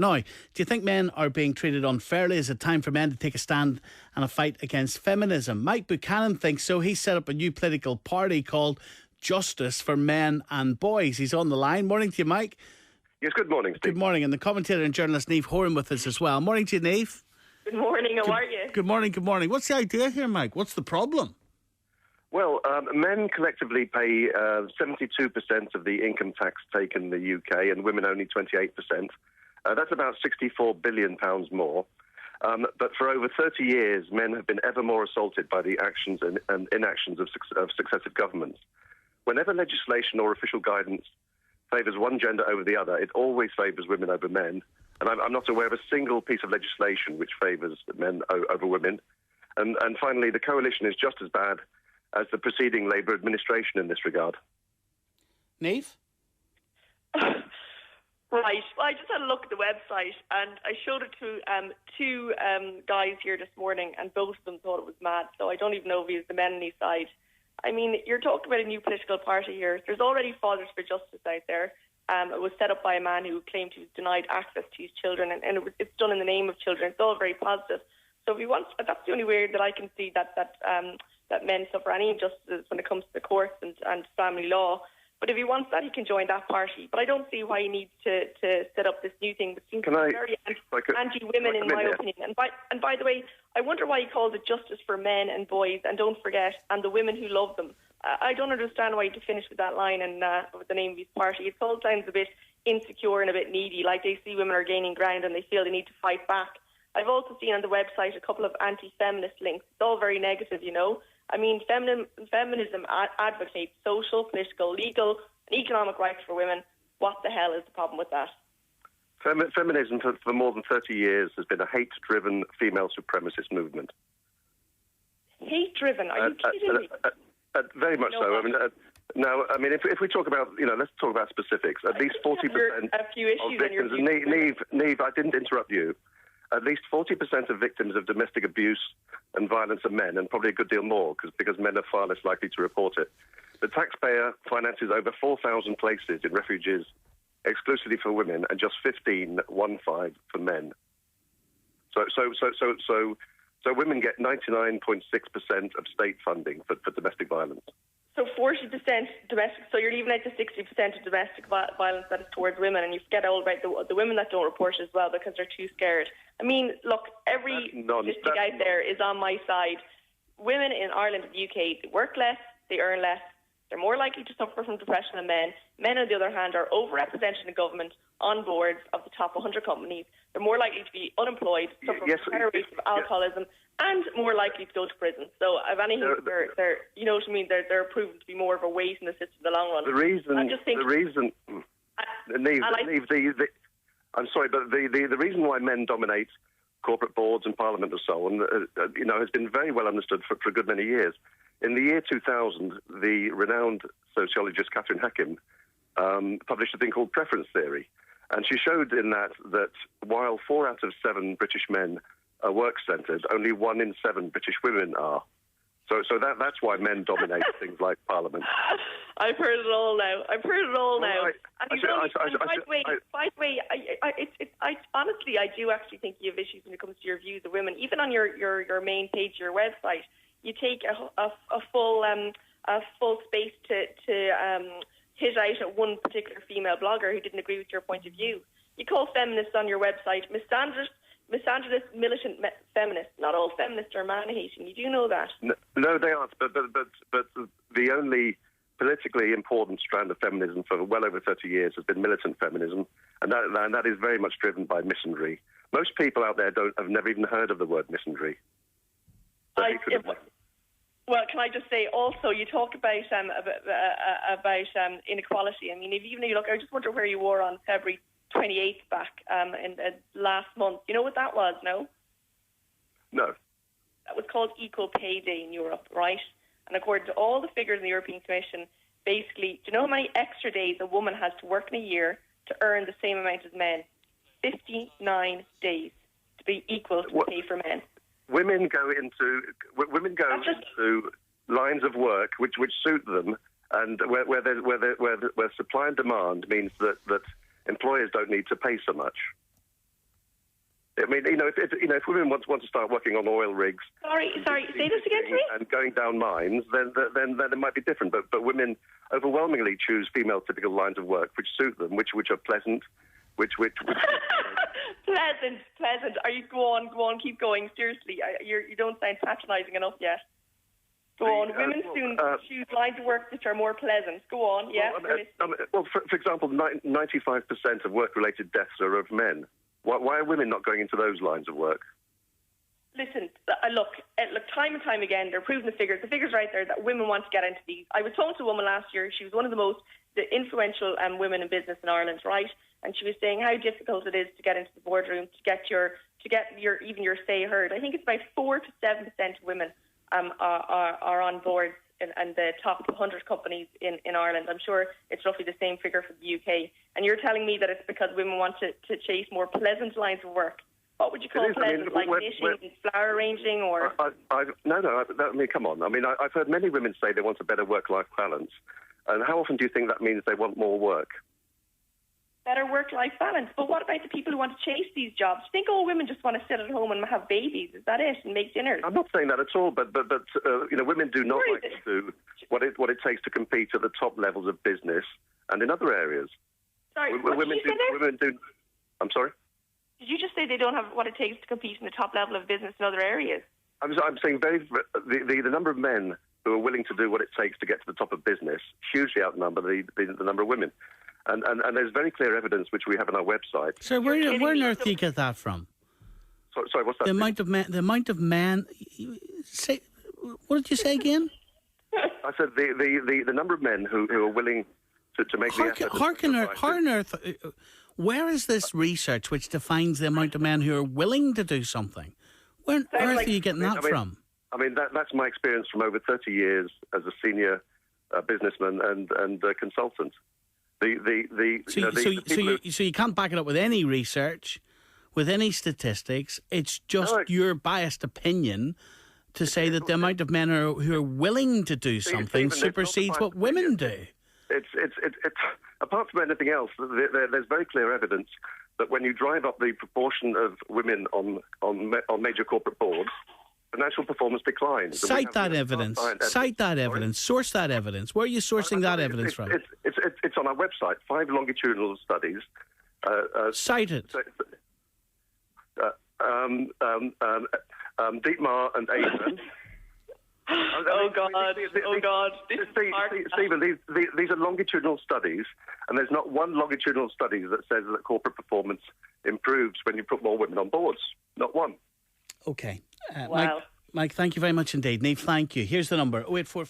Now, do you think men are being treated unfairly? Is it time for men to take a stand and a fight against feminism? Mike Buchanan thinks so. He set up a new political party called Justice for Men and Boys. He's on the line. Morning to you, Mike. Yes, good morning, Steve. Good morning. And the commentator and journalist Niamh Horan with us as well. Morning to you, Niamh. Good morning, how are you? Good morning, good morning. What's the idea here, Mike? What's the problem? Well, men collectively pay 72% of the income tax taken in the UK, and women only 28%. That's about £64 billion more. But for over 30 years, men have been ever more assaulted by the actions and inactions of successive governments. Whenever legislation or official guidance favours one gender over the other, it always favours women over men. And I'm not aware of a single piece of legislation which favours men over women. And finally, the coalition is just as bad as the preceding Labour administration in this regard. Niamh? Right. Well, I just had a look at the website and I showed it to two guys here this morning, and both of them thought it was mad. So I don't even know if he's the men on his side. I mean, you're talking about a new political party here. There's already Fathers for Justice out there. It was set up by a man who claimed he was denied access to his children, and it's done in the name of children. It's all very positive. So if he wants, that's the only way that I can see that men suffer any injustices when it comes to the courts and family law. But if he wants that, he can join that party. But I don't see why he needs to set up this new thing, which seems very anti-women in my opinion. And by the way, I wonder why he calls it Justice for Men and Boys, and don't forget, and the women who love them. I don't understand why to finish with that line and with the name of his party. It all sounds a bit insecure and a bit needy, like they see women are gaining ground and they feel they need to fight back. I've also seen on the website a couple of anti-feminist links. It's all very negative, you know. I mean, feminism advocates social, political, legal and economic rights for women. What the hell is the problem with that? Feminism for more than 30 years has been a hate-driven female supremacist movement. Hate-driven? Are you kidding me? Very much so. I mean, now, I mean, if we talk about, let's talk about specifics. At least 40% of victims. Niamh, I didn't interrupt you. At least 40% of victims of domestic abuse and violence are men, and probably a good deal more because men are far less likely to report it. The taxpayer finances over 4,000 places in refuges exclusively for women, and just 15 for men. So women get 99.6% of state funding for domestic violence. So 40% domestic, so you're leaving out the 60% of domestic violence that is towards women, and you forget all about the women that don't report as well because they're too scared. I mean, look, every statistic out there is on my side. Women in Ireland and the UK, they work less, they earn less, they're more likely to suffer from depression than men. Men, on the other hand, are overrepresented in government on boards of the top 100 companies. They're more likely to be unemployed, suffer from higher rates of alcoholism, and more likely to go to prison. So, if anything, they're you know what I mean? They're proven to be more of a weight in the system in the long run. I'm sorry, but the reason why men dominate corporate boards and parliament and so on, has been very well understood for a good many years. In the year 2000, the renowned sociologist Catherine Hackim published a thing called preference theory. And she showed in that while 4 out of 7 British men are work-centred, only 1 in 7 British women are. So that's why men dominate things like Parliament. I've heard it all now. Right. By the way, I honestly, I do actually think you have issues when it comes to your views of women. Even on your main page, your website, you take a full space to hit out at one particular female blogger who didn't agree with your point of view. You call feminists on your website misandrist, militant feminists. Not all feminists are man-hating. You do know that. No, they aren't. But the only politically important strand of feminism for well over 30 years has been militant feminism, and that is very much driven by misandry. Most people out there have never even heard of the word misandry. Well, can I just say also, you talk about inequality. I mean, if even you look, I just wonder where you were on February 28th back in last month. You know what that was, no? No. That was called Equal Pay Day in Europe, right? And according to all the figures in the European Commission, basically, do you know how many extra days a woman has to work in a year to earn the same amount as men? 59 days to be equal to the pay for men. Women go into lines of work which suit them, and where supply and demand means that employers don't need to pay so much. I mean, if women want to start working on oil rigs, Sorry, say this again to me. and going down mines, then it might be different. But women overwhelmingly choose female typical lines of work which suit them, which are pleasant, which pleasant. Are you go on, keep going. Seriously, you don't sound patronising enough yet. Go on. Women soon choose lines of work which are more pleasant. Go on. Yeah. For example, 95% of work-related deaths are of men. Why are women not going into those lines of work? Listen, look, time and time again, they're proving the figures. The figures are right there that women want to get into these. I was talking to a woman last year. She was one of the most influential women in business in Ireland, right? And she was saying how difficult it is to get into the boardroom, to get your say heard. I think it's about 4 to 7% of women are on boards and the top 100 companies in Ireland. I'm sure it's roughly the same figure for the UK. And you're telling me that it's because women want to chase more pleasant lines of work. What would you call pleasant? Like knitting and flower arranging, or? No. I mean, come on. I mean, I've heard many women say they want a better work-life balance. And how often do you think that means they want more work? Better work-life balance. But what about the people who want to chase these jobs? Do you think all women just want to sit at home and have babies? Is that it? And make dinners? I'm not saying that at all. But women do not like to do what it takes to compete at the top levels of business and in other areas. Sorry, what did you say there? Women do. I'm sorry. Did you just say they don't have what it takes to compete in the top level of business in other areas? I'm saying the number of men who are willing to do what it takes to get to the top of business hugely outnumber the number of women. And there's very clear evidence, which we have on our website. So where on earth do you get that from? Sorry, what's that? The amount of men. Say, what did you say again? I said the number of men who are willing to make the effort. Where is this research which defines the amount of men who are willing to do something? Where on earth are you getting that from? I mean, that's my experience from over 30 years as a senior businessman and consultant. So you can't back it up with any research, with any statistics. It's just your biased opinion to say that the amount of men who are willing to do something supersedes what women do. It's apart from anything else, there's very clear evidence that when you drive up the proportion of women on major corporate boards, financial performance declines. Cite that evidence. Cite that evidence. Source that evidence. Where are you sourcing that evidence from? It's on our website. 5 longitudinal studies. Cite it. Dietmar and Aidan. Oh God! Stephen, these are longitudinal studies, and there's not one longitudinal study that says that corporate performance improves when you put more women on boards. Not one. Okay. Wow. Mike, thank you very much indeed. Niamh, thank you. Here's the number: 0845